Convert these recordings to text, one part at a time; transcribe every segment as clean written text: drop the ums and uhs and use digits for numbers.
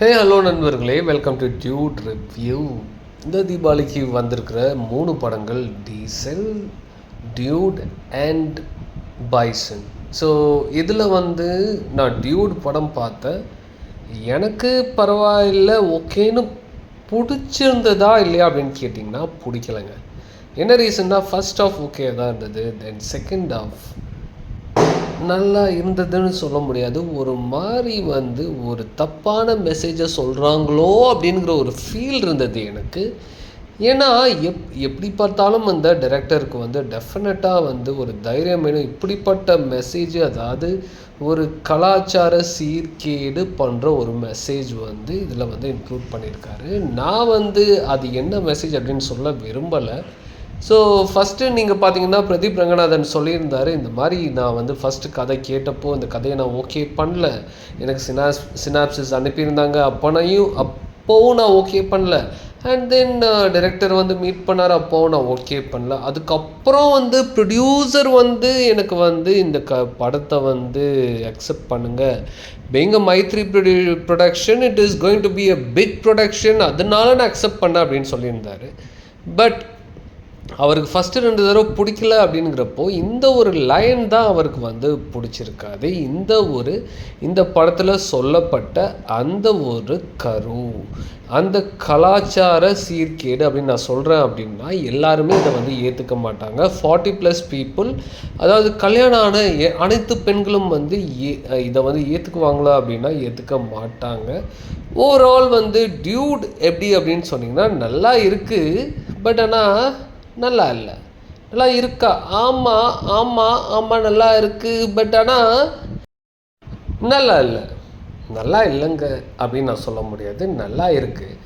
Hello நண்பர்களே, welcome to Dude review. இந்த தீபாவளிக்கு வந்திருக்கிற 3 படங்கள் diesel, Dude and bison. So இதில் நான் டியூட் படம் பார்த்தேன். எனக்கு பரவாயில்லை, ஓகேன்னு பிடிச்சிருந்ததா இல்லையா அப்படின்னு கேட்டிங்கன்னா பிடிக்கலைங்க. என்ன ரீசன்னா, ஃபர்ஸ்ட் ஆஃப் ஓகே தான் இருந்தது, தென் செகண்ட் ஆஃப் நல்லா இருந்ததுன்னு சொல்ல முடியாது. ஒரு மாதிரி ஒரு தப்பான மெசேஜை சொல்கிறாங்களோ அப்படிங்கிற ஒரு ஃபீல் இருந்தது எனக்கு. ஏன்னா எப்படி பார்த்தாலும் அந்த டைரக்டருக்கு டெஃபினட்டாக ஒரு தைரியம் வேணும். இப்படிப்பட்ட மெசேஜ், அதாவது ஒரு கலாச்சார சீர்கேடு பண்ணுற ஒரு மெசேஜ் இதில் இன்க்ளூட் பண்ணியிருக்காரு. நான் அது என்ன மெசேஜ் அப்படின்னு சொல்ல விரும்பலை. ஸோ ஃபஸ்ட்டு நீங்கள் பார்த்தீங்கன்னா, பிரதீப் ரங்கநாதன் சொல்லியிருந்தார், இந்த மாதிரி நான் ஃபஸ்ட்டு கதை கேட்டப்போ இந்த கதையை நான் ஓகே பண்ணல. எனக்கு சினாப்சிஸ் அனுப்பியிருந்தாங்க, அப்போவும் நான் ஓகே பண்ணல. அண்ட் தென் டைரக்டர் மீட் பண்ணார், அப்போவும் நான் ஓகே பண்ணல. அதுக்கப்புறம் ப்ரொடியூசர் எனக்கு இந்த படத்தை அக்செப்ட் பண்ணுங்கள், being a Mythri production, it is going to be a big production, அதனால நான் அக்செப்ட் பண்ணேன் அப்படின்னு சொல்லியிருந்தார். பட் அவருக்கு ஃபஸ்ட்டு 2 தடவை பிடிக்கல அப்படிங்கிறப்போ இந்த ஒரு லைன் தான் அவருக்கு பிடிச்சிருக்காது. இந்த படத்தில் சொல்லப்பட்ட அந்த ஒரு அந்த கலாச்சார சீர்கேடு அப்படின்னு நான் சொல்கிறேன் அப்படின்னா, எல்லாருமே இதை ஏற்றுக்க மாட்டாங்க. 40+ பீப்புள், அதாவது கல்யாணம் ஆன அனைத்து பெண்களும் இதை ஏற்றுக்குவாங்களா அப்படின்னா ஏற்றுக்க மாட்டாங்க. ஓவரால் டியூட் எப்படி அப்படின்னு சொன்னிங்கன்னா, நல்லா இருக்குது, பட் ஆனால் நல்லா இல்லை. நல்லா இருக்கா? ஆமாம் ஆமாம் ஆமாம், நல்லா இருக்குது, பட் ஆனால் நல்லா இல்லை. நல்லா இல்லைங்க அப்படின்னு நான் சொல்ல முடியாது, நல்லா இருக்குது.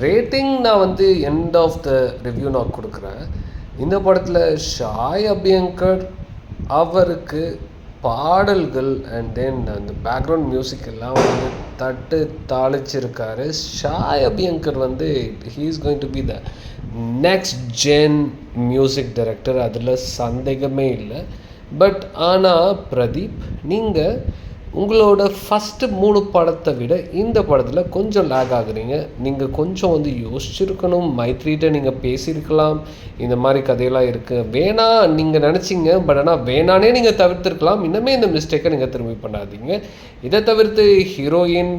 ரேட்டிங் நான் எண்ட் ஆஃப் த ரிவ்யூ நான் கொடுக்குறேன். இந்த படத்தில் ஷாய் அபியங்கர் அவருக்கு பாடல்கள் அண்ட் தென் அந்த பேக்ரவுண்ட் மியூசிக் எல்லாம் தட்டு தாளிச்சிருக்காரு. Sai Abhyankar he is going to be the next gen music director, அதில் சந்தேகமே இல்லை. பட் ஆனால் பிரதீப், நீங்கள் உங்களோட ஃபஸ்ட்டு 3 படத்தை விட இந்த படத்தில் கொஞ்சம் லேக் ஆகுறீங்க. நீங்கள் கொஞ்சம் யோசிச்சிருக்கணும், மைத்ரிகிட்ட நீங்கள் பேசியிருக்கலாம், இந்த மாதிரி கதையெல்லாம் இருக்குது, வேணாம் நீங்கள் நினச்சிங்க, பட் ஆனால் வேணானே நீங்கள் தவிர்த்துருக்கலாம். இன்னுமே இந்த மிஸ்டேக்கை நீங்கள் திரும்பி பண்ணாதீங்க. இதை தவிர்த்து ஹீரோயின்,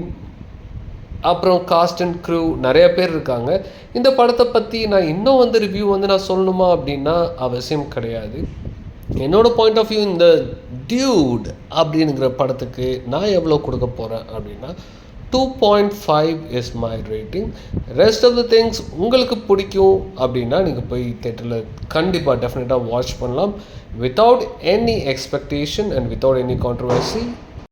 அப்புறம் காஸ்ட் அண்ட் க்ரூ நிறைய பேர் இருக்காங்க. இந்த படத்தை பற்றி நான் இன்னும் ரிவ்யூ நான் சொல்லணுமா அப்படின்னா அவசியம் கிடையாது. என்னோடய பாயிண்ட் ஆஃப் வியூ, இந்த டியூட் அப்படிங்கிற படத்துக்கு நான் எவ்வளோ கொடுக்க போகிறேன் அப்படின்னா 2.5 is my rating. Rest of the things உங்களுக்கு பிடிக்கும் அப்படின்னா நீங்கள் போய் தேட்டரில் கண்டிப்பாக டெஃபினட்டாக வாட்ச் பண்ணலாம், without any expectation and without any controversy.